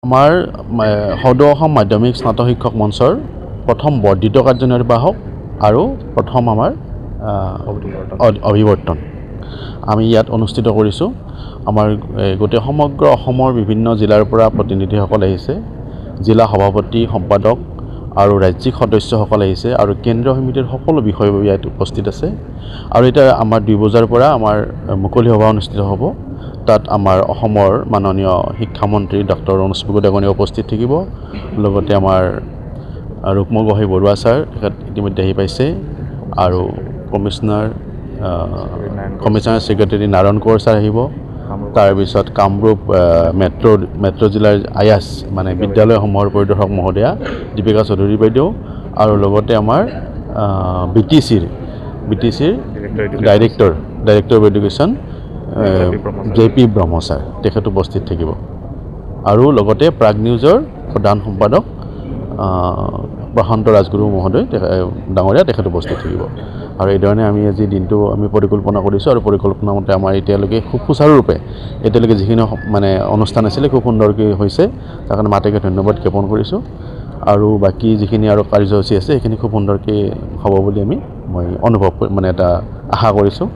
আমাৰ সদৌ অসম মাধ্যমিক স্নাতক শিক্ষক মঞ্চৰ প্ৰথম বৰ্ধিত কাৰ্যনিৰ্বাহক আৰু প্ৰথম আমাৰ অভিৱৰ্তন আমি ইয়াত অনুষ্ঠিত কৰিছোঁ। আমাৰ গোটেই সমগ্ৰ অসমৰ বিভিন্ন জিলাৰ পৰা প্ৰতিনিধিসকল আহিছে, জিলা সভাপতি সম্পাদক আৰু ৰাজ্যিক সদস্যসকল আহিছে আৰু কেন্দ্ৰীয় সমিতিৰ সকলো বিষয়ববী ইয়াত উপস্থিত আছে। আৰু এতিয়া আমাৰ 2 বজাৰ পৰা আমাৰ মুকলি সভা অনুষ্ঠিত হ'ব। তাত আমাৰ অসমৰ মাননীয় শিক্ষামন্ত্ৰী ডক্টৰ অনুজ পেগু ডেকানি উপস্থিত থাকিব। লগতে আমাৰ ৰুক্ম গোহাঁই বৰুৱা ছাৰ তেখেত ইতিমধ্যে আহি পাইছে আৰু commissioner secretary Narayan Konwar sir আহিব। তাৰপিছত কামৰূপ মেট্ৰ' জিলাৰ আয়াস মানে বিদ্যালয়সমূহৰ পৰিদৰ্শক মহোদয়া দীপিকা চৌধুৰী বাইদেউ আৰু লগতে আমাৰ BTCৰ director of education JP Brahma sir তেখেত উপস্থিত থাকিব। আৰু লগতে প্ৰাগ নিউজৰ প্ৰধান সম্পাদক প্ৰশান্ত ৰাজগুৰু মহোদয় ডাঙৰীয়া তেখেত উপস্থিত থাকিব। আৰু এইধৰণে আমি আজি দিনটো আমি পৰিকল্পনা কৰিছোঁ আৰু পৰিকল্পনা মতে আমাৰ এতিয়ালৈকে খুব সুচাৰুৰূপে এতিয়ালৈকে যিখিনি মানে অনুষ্ঠান আছিলে খুব সুন্দৰকৈ হৈছে। তাৰ কাৰণে মাতেকে ধন্যবাদ জ্ঞাপন কৰিছোঁ। আৰু বাকী যিখিনি আৰু কাৰ্যসূচী আছে সেইখিনি খুব সুন্দৰকৈ হ'ব বুলি মই অনুভৱ মানে এটা আশা কৰিছোঁ।